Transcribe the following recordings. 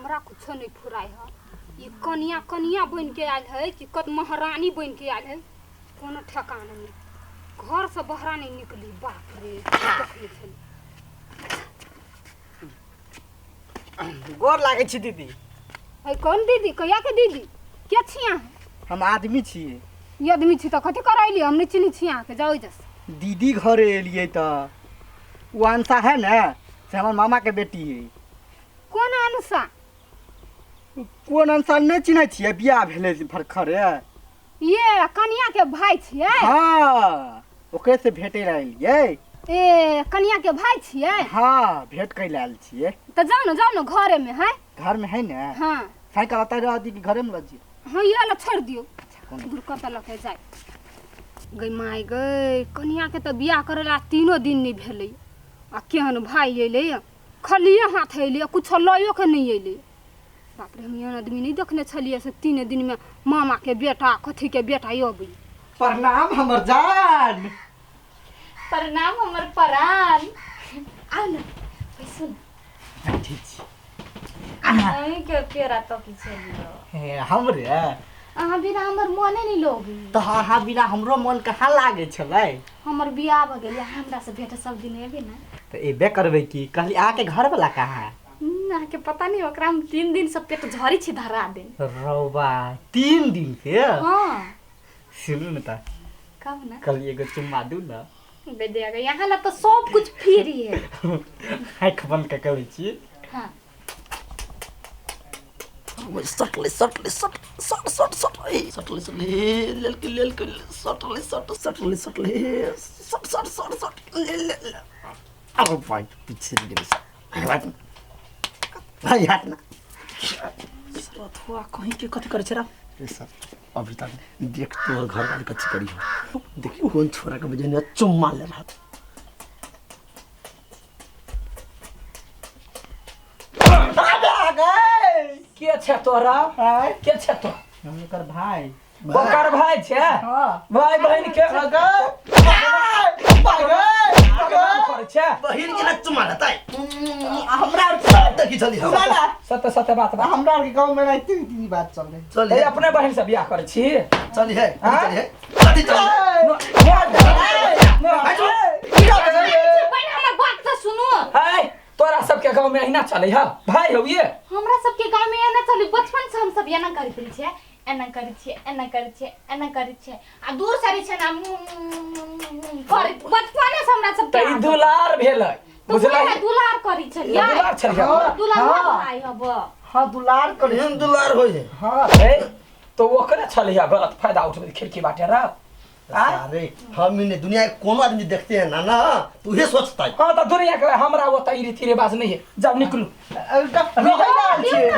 हमरा कुछ नहीं फुराय है। ये कनिया कनिया बन के आयल है कि कत महारानी बन के आयल है, कोनो ठिकाना नहीं। घर से बाहर नहीं निकली। बाप रे गोर लागे छी दीदी। है कौन दीदी? कहिया के दीदी? क्या छिया? हम आदमी छिए। ये आदमी छी त कथि करैली? हम नहीं चिनी छिया के जाओ जस। दीदी घरे एलिए त वो अंसा है ना से हमर मामा के बेटी है। कौन अनुसा? कोन अंसा नहीं चिन्ह छिए? बियाह भेले फरखरे। ये कनिया के भाई छिए? हां ओकरे से भेटे रहलिए। ए कनिया के भाई छिए? हां भेट कइले आयल छिए। त जाओ न घरे में है। घर में है ना? हां साइकिल आता रह दी कि घरे में लजी। हां ये ला छोड़ दियो। दूर कत लके जाय गई माय गई। कनिया के त बियाह करेला 3 दिन नहीं भेलै आ केहन भाई एले खलिए हाथ एले कुछ लयो के नहीं एले। बाप रे हम यहाँ आदमी नहीं देखने छलिए से 3 दिन में मामा के बेटा कथी के बेटा अबी। प्रणाम हमर जान। प्रणाम हमर परान। आओ न पैसो न ठीक छी। आई के पेरा तो की छलियो हे हमरे अहाँ बिना हमर मने नहीं लोगी। तो हाँ बिना हमरो मन कहाँ लागे छलै। हमर बियाह भ गेल हमरा से भेट सब दिन एबे ना तो एबे करबे की कहली आके घर वाला कहाँ है? ना के पता नहीं ओकरा हम 3 दिन से पेट झरी छी धरा दिन। रौबा 3 दिन से? हां सुनु न त कब ना कल एगो चुम्मा दू न। बे देगा यहाँ ला तो सब कुछ फ्री है। आँख बंद के कहै छी। हां सटले सटले सट सट सट सट सटले सटले लेल के सटले सट सटले सटले सट सट सट सट ले अब भाई पीछे गिरे भाई हट ना सरत हुआ कहीं के कथि करे छरा ए सर अभी तक देख तोर घर वाले कथि करी हो देखियो कौन छोरा के बजे ने चुम्मा ले रहा था। के छे तोरा? के छे तो? हमकर भाई ओकर भाई छे? हां भाई बहन के करे छे? बहिन के नच मारता है हमरा सब देखि चली हम सत्य सत्य बात बा। हमरा के गांव में रहती इतनी बात चल रही। चल ए अपने बहन से बियाह करे छी? चली है हाँ? चली है कथि चल बहन हमर बात तो सुनो। हाय तोरा सबके गांव में अहिना चले ह भाई हो ये? हमरा सबके गांव में एना चली बचपन से हम सब एना करत रही छे एना करे छे एना करे छे एना करे छे आ दूर सारी छे ना कर बचपन से हमरा सब त ई दुलार भेलै तो बुझला? दुलार करी छलिए दुलार छलिए दुलार भाई हब हां दुलार कर बहन दुलार होय है। हां ए तो ओकरे छले ह गलत फायदा उठबे खिड़की बाटे रा। अरे हम ने दुनिया के कोनो आदमी देखते हैं ना तू ये सोचता है। हां त दुनिया के हमरा वो तईरी तीरे बाज नहीं है। जाओ निकलू।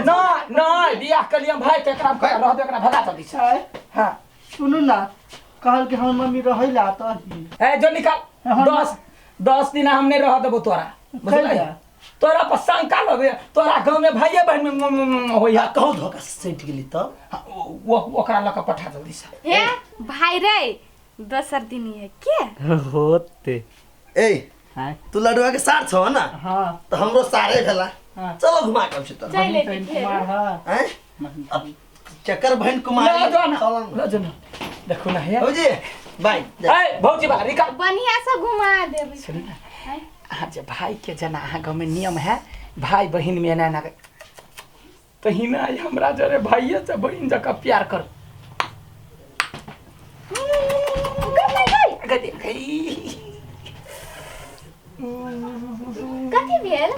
ना ना बियाह के लिए भाई के एकरा रहबे एकरा भगा द दी छै। हां सुनू ना कहल के हमर मम्मी रहैला त ए जो निकाल 10 दिन हमने रह देबो तोरा बुझला? तोरा पर शंका लगे तोरा गांव में भाईए बहन में होइया कहू धोखा सेट गेली त वो ओकरा लक पठा जल्दी से। ए भाई रे दोसर दिन है के होते ए हां तू लडुआ के सार छ ना? हां तो हमरो सारे भेला। हां चलो घुमा के छी त चले कुमार हां हैं अब चक्कर बहन कुमारी ले जो ना चलन ले जो ना देखो ना है। हो जी बाय ए भौजी बा रिका बढ़िया से घुमा देबे। सुन ना आज भाई के जना अहाँ गांव में नियम है भाई बहन में ना तही ना हमरा जरे भाईए से बहन जका प्यार कर गदे कथि भेल?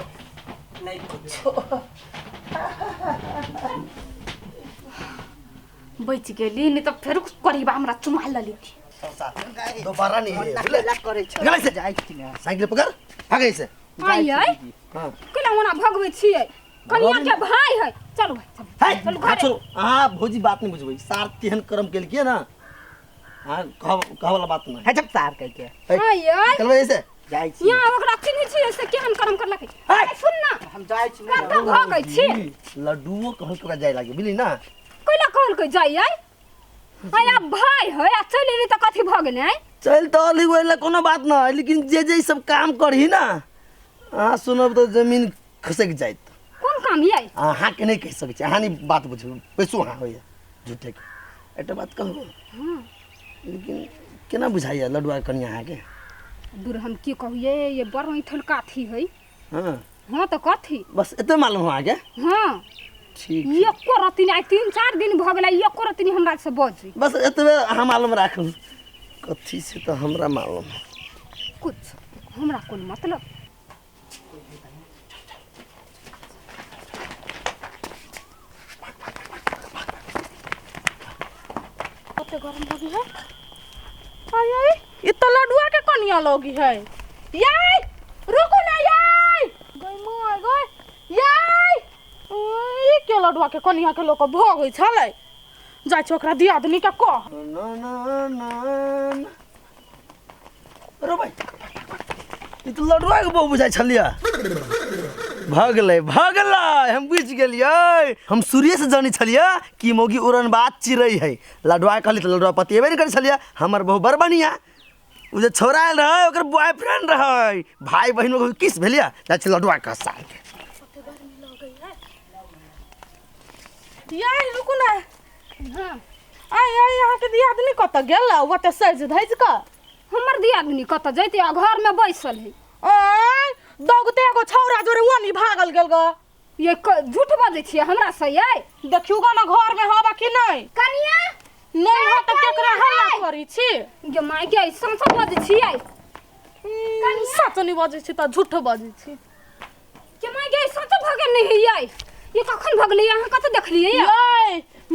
नहीं कुछो बच गेली नहीं तो फिर करीबा हमरा चुमा लली थी। दोबारा नहीं ला करे छ गले से जाई छी ना साइकिल पकड़ भागे से। आई है हां केला ओना भगवे छिए कनिया के भाई है। चलो भाई है चलो घरे। छोड़ो हां भौजी बात नहीं बुझबै सार तेहन कर्म केल के ना। हां कह वाला बात नहीं है जब सार कह के आई है चलबे ऐसे जाई छी। यहाँ ओकरा चिन्ही छिए से केहन कर्म करलक है। सुन ना हम जाई छी कत भगै छी लड्डूओ कहल के जाय लागे बुझली ना। कैला कहल के जाई है आया भाई है आ चली नहीं तो कथि भ गेलै है। चल तो अली वेला कोनो बात ना लेकिन जे जे सब काम करही ना हां सुनब तो जमीन खसक जाइत। कौन कोन काम ये अहाँ के नहीं कह सकै छी अहाँ नहीं बात बुझू पैसो अहाँ होइए झूठे के एटा बात कहू लेकिन केना बुझाइए लडुआ कनिया अहाँके दूर हम की कहिए ये बड़ ऐठल काथी है हाँ हाँ तो कथी बस एते मालूम हो अहाँके हाँ ठीक एको रति नहीं 3-4 दिन भ गेलै एको रति नहीं हमरा से बजी बस एतबे अहाँ मालूम राखू कथी से तो हमरा मालूम कुछ हमरा कोन मतलब कते गरम लगी है आई आई ये तो लडुआ के कनिया लगी है याई रुको ना याई गई माय गई याई ई के लडुआ के कनिया के लोक भोग होई छले जाय छ ओकरा दियादनी के कह रो भाई ई तो लडुआ के बहु बुझाइ छलिया भगलै हम बुझ गेलियै हम सूर्य से जानी छलिया कि मोगी उड़न बात चिड़ै है लडुआ कहली तो लडुआ पतिएबे नहीं करै छलिया हमर बहु बड़ बढ़िया उ जे छोरा आयल रहै ओकर बॉयफ्रेंड रहै भाई बहिन में किस भेलिया जाइ छै लडुआ के साल के याई रुको ना हाँ आई आई यहाँ के दियादनी कत गेल ओते सज धज का हमर दियादनी कत जैते घर में बैसल है आई दगते एगो छौरा जोरे ओनी भागल गेल ग ये झूठ बाजै छियै हमरा से ये देखियो ग ना घर में होबा कि नहीं कनिया नहीं हो त केकरा हल्ला करी छी ये माय के संसद बाजै छियै सच नहीं बजै छी त झूठ बजै छी के माय के सच भगल नहीं है ये कखन भगलै अहाँ कत देखलियै ये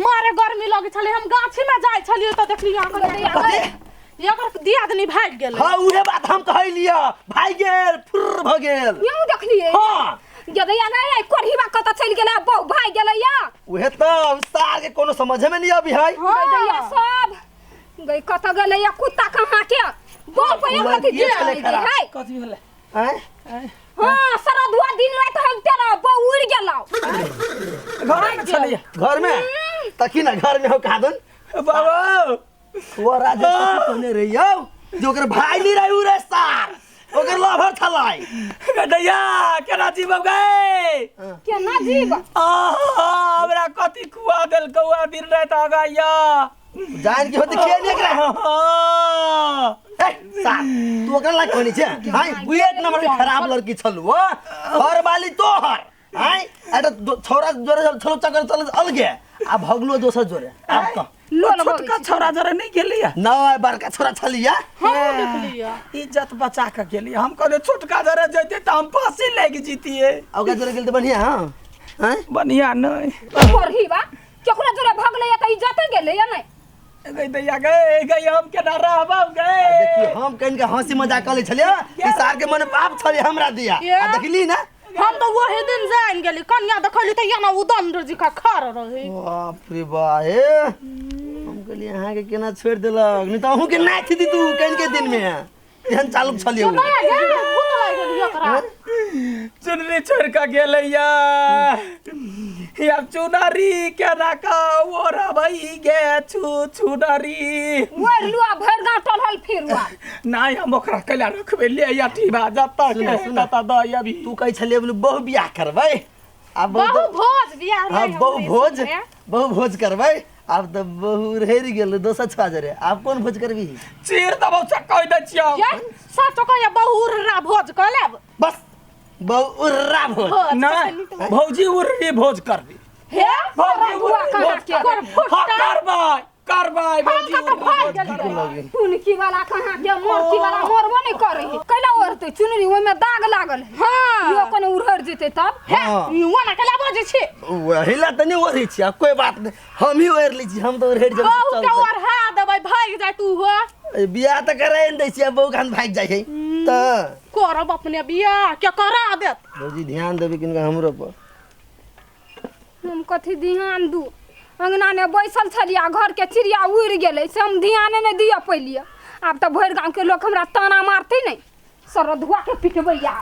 मारे गर्मी लगे छले हम गाछी में जाय छलिए त देखली यहाँ के एकर दियादनी भाग गेल हां उहे बात हम कहलिया भाग गेल फुर भ गेल यौ देखलियै हां यदि आगे कोढ़ीबा कत चल गेलै बहु भाग गेलै या उहे तो विस्तार के कोनो समझे में नहीं आबी है दैया सब गई कत गेलै या कुत्ता कहाँ के बहु पे कथि गेलै है कथी भेलै हैं हां सरधुआ दिन रात हम तेरा बहु उड़ गेलौ घर में छलिए घर में तकी ना घर में हो कादन बाबा वो राजा कथी कहने रहियो जो ओकर भाई नहीं रही उ सार ओकर लभर छलाई दैया केना जीव गए केना जीव हमरा कथी खुआ देल कौआ दिन रात आगाया जान के होते के नहीं करे सार तू ओकर ला कहनी छे हां बुएट नंबर के खराब लड़की छलु हो घर वाली तोहर हां एटा छोरा जोरे छलो चक्कर चल अलगे आ भगलो दोसर जोरे अब तो छोटका छोरा जरे नहीं गेलिया ना बड़का छोरा छलिया हम देखलिए इज्जत बचा के गेलिए हम कहले छोटका जरे जइते त हम फांसी लेके जीतिए ओकर जोरे गेल त बढ़िया हां हैं बढ़िया नहीं कोढ़ीबा केकरा जोरे भगलै या त इज्जत गेलै या नहीं गई दैया गई हम केना रहबा गए देखियो हम कहीं के हंसी मजाक कर ले छलिया कि सार के मन पाप छले हमरा दिया आ देखली ना हम तो वही दिन जान गेली कन्या देखली त yana उदंड जी का खार रही बाप रे बा हे हम कहली अहाँ के केना छोड़ देलक नहीं तो अहू के नाच दी तू कहीं के दिन में एहन चालू छलिए चुनरी छोड़ के गेलैया या चुनरी केना का ओरा भई गे चुनरी ओर लुआ भर गांव टलहल फिरवा नहीं हम ओकरा कैला रखबे ले या ठीबा जत्ता के तता दई अभी तू कह छलिए बोले बहु बियाह करबै अब बहु भोज बियाह हां नहीं बहु भोज करबै अब तो बहु रह गेल दोसर छा जरे आप कौन भोज करबी चीर दबौ से कह दै छियौ ये सच को ये बहुरा भोज कर लेब बस बहु उर्रा भोज नहीं भौजी उर्री भोज करबी हे भौजी बुआ कहाँ के? करबै भौजी भाग गेल चुनकी वाला कहाँ के मोरकी वाला मोरबो नहीं करे है कैला ओरते चुनरी ओय में दाग लागल है हां यो कोने उड़हर जेते तब हां वना केला बजे छी वहिला तनी ओरै छी अब कोई बात नहीं हम ही ओर ली छी हम तो रेड जब बहु के और हा दबाई भाग जाय तू हो बियाह त करे न दै छी बहु खान भाग जाय है त करब अपने बियाह के करा देत भौजी ध्यान देबे किनका हमरो पर हम कथी ध्यान दू अंगना में बैसल छलिया घर के चिड़िया उड़ गेलै से हम ध्यान नहीं दिया पलिए अब तो भर गांव के लोग हमरा ताना मारते नहीं सरधुआ के पिटबै या